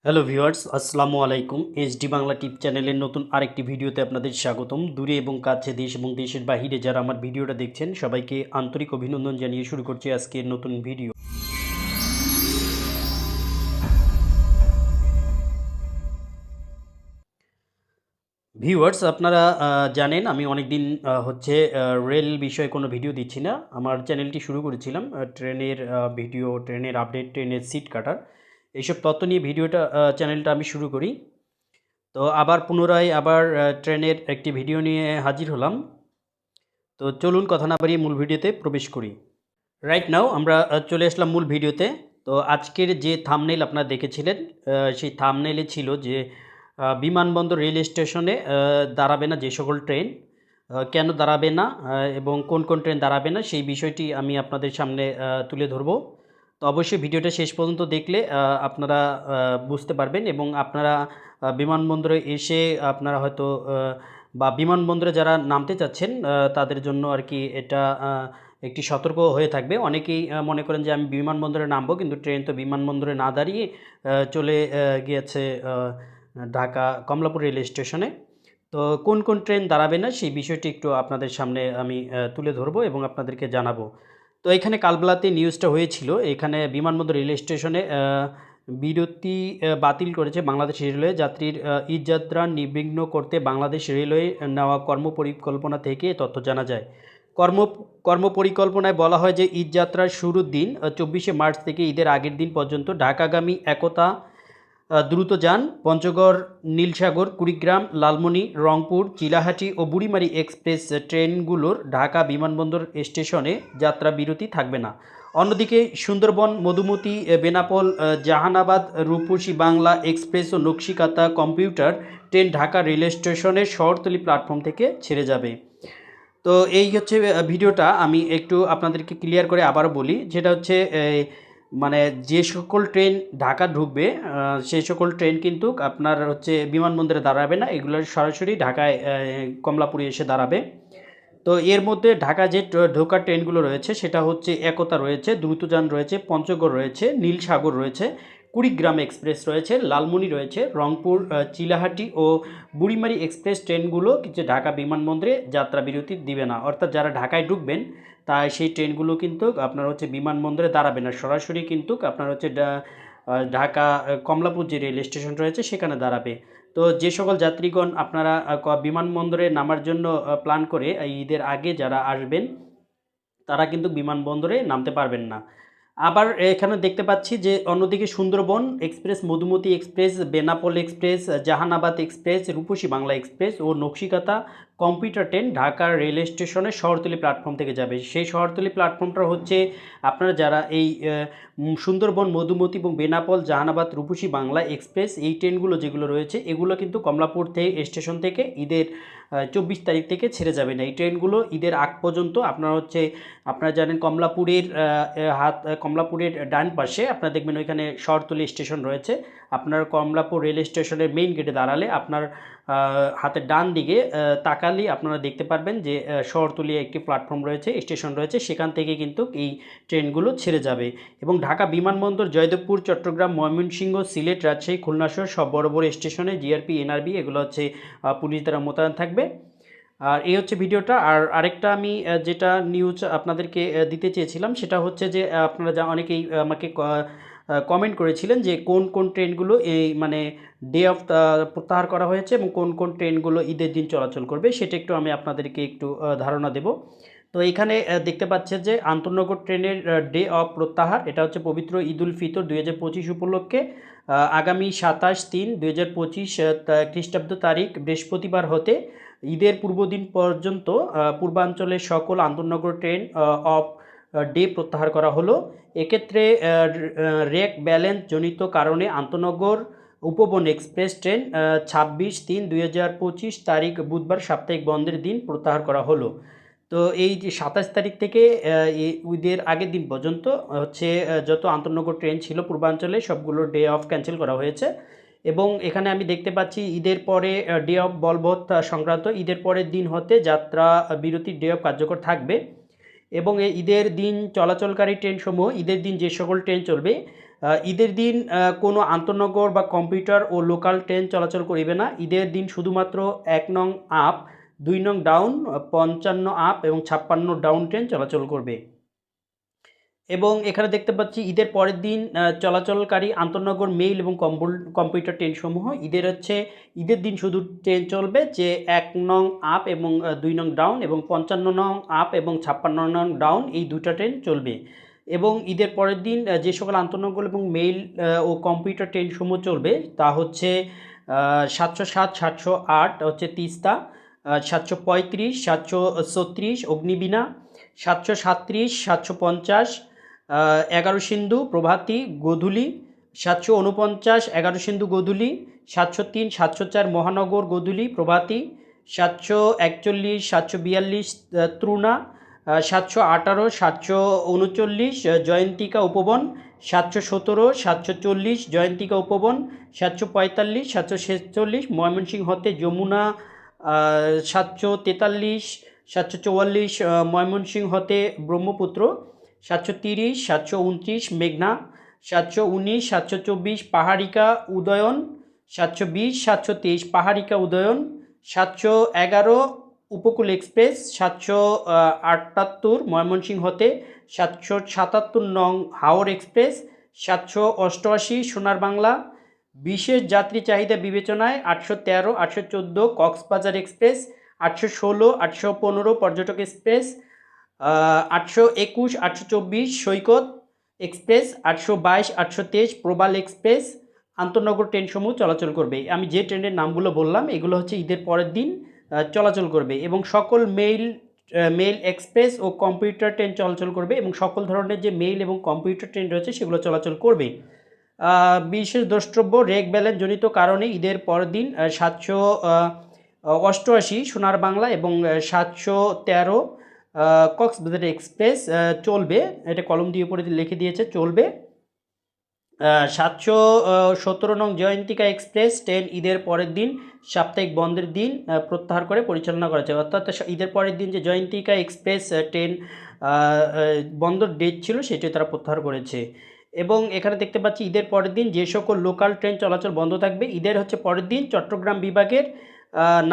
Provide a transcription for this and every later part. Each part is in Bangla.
হ্যালো ভিউয়ার্স, আসসালামু আলাইকুম। এইচডি বাংলা টিপ চ্যানেলের নতুন আরেকটি ভিডিওতে আপনাদের স্বাগতম। দূরে এবং কাছে, দেশ এবং দেশের বাহিরে যারা আমার ভিডিওটা দেখছেন সবাইকে আন্তরিক অভিনন্দন জানিয়ে শুরু করছি আজকের নতুন ভিডিও। ভিউয়ার্স, আপনারা জানেন আমি অনেকদিন রেল বিষয়ে কোনো ভিডিও দিচ্ছি না। আমার চ্যানেলটি শুরু করেছিলাম ট্রেনের ভিডিও, ট্রেনের আপডেট, ট্রেনের সিট কাটার এইসব তথ্য নিয়ে চ্যানেলটা আমি শুরু করি। তো আবার পুনরায় ট্রেনের একটি ভিডিও নিয়ে হাজির হলাম। তো চলুন কথা না বাড়িয়ে মূল ভিডিওতে প্রবেশ করি। রাইট নাও আমরা চলে আসলাম মূল ভিডিওতে। তো আজকের যে থাম্বনেইল আপনারা দেখেছিলেন, সেই থাম্বনেইলে ছিল যে বিমানবন্দর রেল স্টেশনে দাঁড়াবে না যে সকল ট্রেন, কেন দাঁড়াবে না এবং কোন কোন ট্রেন দাঁড়াবে না সেই বিষয়টি আমি আপনাদের সামনে তুলে ধরব। তো অবশ্যই ভিডিওটা শেষ পর্যন্ত দেখলে আপনারা বুঝতে পারবেন এবং আপনারা বিমানবন্দরে এসে আপনারা হয়তো বা বিমানবন্দরে যারা নামতে চাচ্ছেন তাদের জন্য আর কি এটা একটি সতর্ক হয়ে থাকবে। অনেকেই মনে করেন যে আমি বিমানবন্দরে নামবো, কিন্তু ট্রেন তো বিমানবন্দরে না দাঁড়িয়ে চলে গিয়েছে ঢাকা কমলাপুর রেল স্টেশনে। তো কোন কোন ট্রেন দাঁড়াবে না সেই বিষয়টি একটু আপনাদের সামনে আমি তুলে ধরবো এবং আপনাদেরকে জানাবো। তো এখানে কালবেলাতে নিউজটা হয়েছিল, এখানে বিমানবন্দর রেল স্টেশনে বিরতি বাতিল করেছে বাংলাদেশ রেলওয়ে। যাত্রীর ঈদযাত্রা নির্বিঘ্ন করতে বাংলাদেশ রেলওয়ে নেওয়া কর্মপরিকল্পনা থেকে তথ্য জানা যায়। কর্ম কর্মপরিকল্পনায় বলা হয় যে ঈদযাত্রার শুরুর দিন 24শে মার্চ থেকে ঈদের আগের দিন পর্যন্ত ঢাকাগামী একতা দ্রুতযান, পঞ্চগড়, নীলসাগর, কুড়িগ্রাম, লালমনি, রংপুর, চিলাহাটি ও বুড়িমারী এক্সপ্রেস ট্রেনগুলোর ঢাকা বিমানবন্দর স্টেশনে যাত্রা বিরতি থাকবে না। অন্যদিকে সুন্দরবন, মধুমতি, বেনাপোল, জাহানাবাদ, রূপসী বাংলা এক্সপ্রেস ও Nakshikantha commuter train Dhaka rail স্টেশনের শহরতলি প্ল্যাটফর্ম থেকে ছেড়ে যাবে। তো এই হচ্ছে ভিডিওটা আমি একটু আপনাদেরকে ক্লিয়ার করে আবারও বলি, যেটা হচ্ছে মানে যে সকল ট্রেন ঢাকা ঢুকবে সেই সকল ট্রেন কিন্তু আপনার হচ্ছে বিমানবন্দরে দাঁড়াবে না, এগুলো সরাসরি ঢাকায় কমলাপুরে এসে দাঁড়াবে। তো এর মধ্যে ঢাকা যে ঢোকার ট্রেনগুলো রয়েছে সেটা হচ্ছে একতা রয়েছে, দ্রুতযান রয়েছে, পঞ্চগড় রয়েছে, নীলসাগর রয়েছে, কুড়িগ্রাম এক্সপ্রেস রয়েছে, লালমনি রয়েছে, রংপুর, চিলাহাটি ও বুড়িমারী এক্সপ্রেস ট্রেনগুলো কিছু ঢাকা বিমানবন্দরে যাত্রা বিরতি দিবে না। অর্থাৎ যারা ঢাকায় ঢুকবেন তাই সেই ট্রেনগুলো কিন্তু আপনার হচ্ছে বিমানবন্দরে দাঁড়াবে না, সরাসরি কিন্তু আপনার হচ্ছে ঢাকা কমলাপুর যে রেল স্টেশন রয়েছে সেখানে দাঁড়াবে। তো যে সকল যাত্রীগণ আপনারা বিমানবন্দরে নামার জন্য প্ল্যান করে ঈদের আগে যারা আসবেন তারা কিন্তু বিমানবন্দরে নামতে পারবেন না। আবার এখানে দেখতে পাচ্ছি যে অন্যদিকে Sundarban Express, Madhumati Express, Benapole Express, Jahanabad Express, Rupashi Bangla Express ও নকশিকাতা কম্পিউটার ট্রেন ঢাকার রেল স্টেশনের শহরতলি প্ল্যাটফর্ম থেকে যাবে। সেই শহরতলি প্ল্যাটফর্মটা হচ্ছে আপনারা যারা এই সুন্দরবন, মধুমতি এবং বেনাপোল, জাহানাবাদ, রূপসী বাংলা এক্সপ্রেস এই ট্রেনগুলো যেগুলো রয়েছে এগুলো কিন্তু কমলাপুর স্টেশন থেকে ঈদের 24 তারিখ থেকে ছেড়ে যাবে না। এই ট্রেনগুলো ঈদের আগ পর্যন্ত আপনারা জানেন কমলাপুরের ডান পাশে আপনারা দেখবেন ওইখানে শহরতলি স্টেশন রয়েছে। আপনার কমলাপুর রেল স্টেশনের মেইন গেটে দাঁড়ালে আপনার হাতের ডান দিকে তাকালেই আপনারা দেখতে পারবেন যে শহরতলি একটি প্ল্যাটফর্ম রয়েছে, স্টেশন রয়েছে, সেখান থেকে কিন্তু এই ট্রেনগুলো ছেড়ে যাবে। এবং ঢাকা বিমানবন্দর, জয়দেবপুর, চট্টগ্রাম, ময়মনসিংহ, সিলেট, রাজশাহী, খুলনা সহ সব বড় বড় স্টেশনে জিআরপি, এনআরবি এগুলো হচ্ছে পুলিশ দ্বারা মোতায়েন থাকবে। আর এই হচ্ছে ভিডিওটা। আর আরেকটা আমি যেটা নিউজ আপনাদেরকে দিতে চেয়েছিলাম সেটা হচ্ছে যে আপনারা অনেকেই আমাকে কমেন্ট করেছিলেন যে কোন কোন ট্রেনগুলো এই মানে ডে অফ প্রত্যাহার করা হয়েছে এবং কোন কোন ট্রেনগুলো ঈদের দিন চলাচল করবে, সেটা একটু আমি আপনাদেরকে একটু ধারণা দেব। তো এখানে দেখতে পাচ্ছেন যে আন্তনগর ট্রেনের ডে অফ প্রত্যাহার, এটা হচ্ছে পবিত্র ঈদ উল ফিতর 2025 উপলক্ষে আগামী 27/3/2025 খ্রিস্টাব্দ তারিখ বৃহস্পতিবার হতে ঈদের পূর্বদিন পর্যন্ত পূর্বাঞ্চলের সকল আন্তনগর ট্রেন অফ ডে প্রত্যাহার করা হলো। এক্ষেত্রে রেক ব্যালেন্স জনিত কারণে আন্তনগর উপবন এক্সপ্রেস ট্রেন 26/3/2025 তারিখ বুধবার সাপ্তাহিক বন্ধের দিন প্রত্যাহার করা হলো। তো এই যে 27 তারিখ থেকে ঈদের আগের দিন পর্যন্ত হচ্ছে যত আন্তনগর ট্রেন ছিল পূর্বাঞ্চলে সবগুলো ডে অফ ক্যান্সেল করা হয়েছে। এবং এখানে আমি দেখতে পাচ্ছি ঈদের পরে ডে অফ বলবৎ সংক্রান্ত ঈদের পরের দিন হতে যাত্রা বিরতির ডে অফ কার্যকর থাকবে। এবং এই ঈদের দিন চলাচলকারী ট্রেনসমূহ ঈদের দিন যে সকল ট্রেন চলবে ঈদের দিন কোনো আন্তনগর বা কম্পিউটার ও লোকাল ট্রেন চলাচল করিবে না। ঈদের দিন শুধুমাত্র ১ নং আপ, ২ নং ডাউন, ৫৫ আপ এবং ৫৬ ডাউন ট্রেন চলাচল করবে। এবং এখানে দেখতে পাচ্ছি ঈদের পরের দিন চলাচলকারী আন্তঃনগর মেইল এবং কম্পিউটার ট্রেনসমূহ ঈদের দিন শুধু ট্রেন চলবে যে ১ নং আপ এবং ২ নং ডাউন এবং ৫৫ নং আপ এবং ৫৬ নং ডাউন, এই দুটো ট্রেন চলবে। এবং ঈদের পরের দিন যে সকল আন্তঃনগর এবং মেইল ও কম্পিউটার ট্রেনসমূহ চলবে তা হচ্ছে ৭০৭, ৭০৮ হচ্ছে তিস্তা, ৭৩৫, ৭৩৬ অগ্নিবীণা, ৭৩৭, ৭৫০ ১১ সিন্ধু প্রভাতী গোধূলি, ৭৪৯ ১১ সিন্ধু গোধূলি, ৭০৩ ৭০৪ মহানগর গোধূলি প্রভাতী, ৭৪১ ৭৪২ ত্রুণা, ৭১৮ ৭৩৯ জয়ন্তিকা উপবন, ৭১৭ ৭৪০ জয়ন্তিকা উপবন, ৭৪৫ ৭৪৬ ময়মনসিংহ হতে যমুনা, ৭৪৩ ৭৪৪ ময়মনসিংহ হতে ব্রহ্মপুত্র, ৭৩০ ৭২৯ মেঘনা, ৭১৯ ৭২৪ পাহাড়িকা উদয়ন, ৭২০ ৭২৩ পাহাড়িকা উদয়ন, ৭১১ উপকূল এক্সপ্রেস, ৭৭৮ ময়মনসিংহ হতে, ৭৭৭ নং হাওর এক্সপ্রেস, ৭৮৮ সোনার বাংলা, বিশেষ যাত্রী চাহিদা বিবেচনায় ৮১৩ ৮১৪ কক্সবাজার এক্সপ্রেস, ৮১৬ ৮১৫ পর্যটক এক্সপ্রেস, ৮২১ ৮২৪ সৈকত এক্সপ্রেস, ৮২২ ৮২৩ প্রবাল এক্সপ্রেস আন্তঃনগর ট্রেনসমূহ চলাচল করবে। আমি যে ট্রেনের নামগুলো বললাম এগুলো হচ্ছে ঈদের পরের দিন চলাচল করবে এবং সকল মেইল এক্সপ্রেস ও কম্পিউটার ট্রেন চলাচল করবে এবং সকল ধরনের যে মেইল এবং কম্পিউটার ট্রেন রয়েছে সেগুলো চলাচল করবে। বিশেষ দ্রষ্টব্য রেক ব্যালেন্স জনিত কারণে ঈদের পরের দিন ৭৮৮ সোনার বাংলা এবং ৭১৩ কক্সবাজার এক্সপ্রেস চলবে। এটা কলম দিয়ে উপরে লিখে দিয়েছে চলবে। ৭১৭ নং জয়ন্তিকা এক্সপ্রেস ট্রেন ঈদের পরের দিন সাপ্তাহিক বন্ধের দিন প্রত্যাহার করে পরিচালনা করা যায়, অর্থাৎ ঈদের পরের দিন যে জয়ন্তিকা এক্সপ্রেস ট্রেন বন্ধর ডেট ছিল সেটি তারা প্রত্যাহার করেছে। এবং এখানে দেখতে পাচ্ছি ঈদের পরের দিন যে সকল লোকাল ট্রেন চলাচল বন্ধ থাকবে। ঈদের পরের দিন চট্টগ্রাম বিভাগের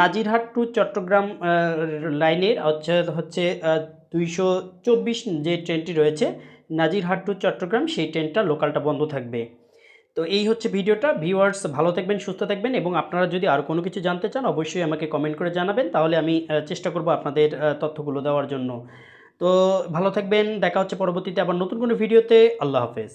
নাজিরহাট টু চট্টগ্রাম লাইনের হচ্ছে ২২৪ যে ট্রেনটি রয়েছে নাজিরহাট টু চট্টগ্রাম, সেই ট্রেনটা লোকালটা বন্ধ থাকবে। তো এই হচ্ছে ভিডিওটা। ভিউয়ার্স ভালো থাকবেন, সুস্থ থাকবেন এবং আপনারা যদি আরও কোনো কিছু জানতে চান অবশ্যই আমাকে কমেন্ট করে জানাবেন, তাহলে আমি চেষ্টা করব আপনাদের তথ্যগুলো দেওয়ার জন্য। তো ভালো থাকবেন, দেখা হচ্ছে পরবর্তীতে আবার নতুন কোনো ভিডিওতে। আল্লাহ হাফেজ।